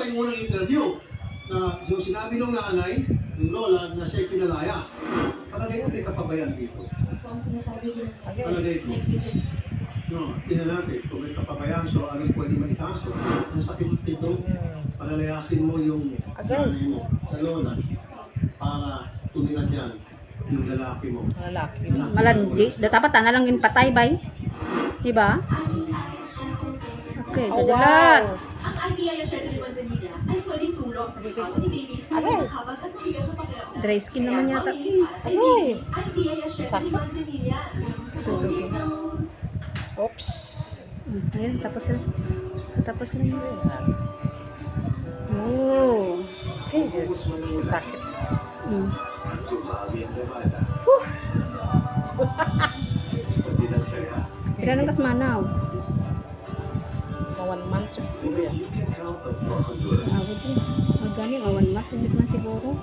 yung unang interview na yung sinabi ng nanay, yung lola, na siya'y pinalaya. Palagay ko may kapabayan dito. So, ang sinasabi din Palagay ko. No, tingnan natin kung may kapabayan, so anong pwede maitaso. Ang sakit ito, palalayasin mo yung nanay mo, na lola, para tumingan yan yung lalaki mo. Lalaki. Malandi. Dapat na lang yung patay, bay. Diba? Okay, Oh, dadulat. wow. ang idea niya siya ni Manzanilla ay pwedeng tulong sa pagkakas ni baby Agay. sa habang at tumigas sa pagkakas. Dry skin naman yata. Agay. Idea niya siya ni Sakit. Manzanilla. Oops. Ayan, tapos na. Tapos na. Oh. Okay. Sakit. Mm. Kailan ang kasmanaw? 1 month siguro yan. Awad din. Magaling, awan mat. Hindi man siguro.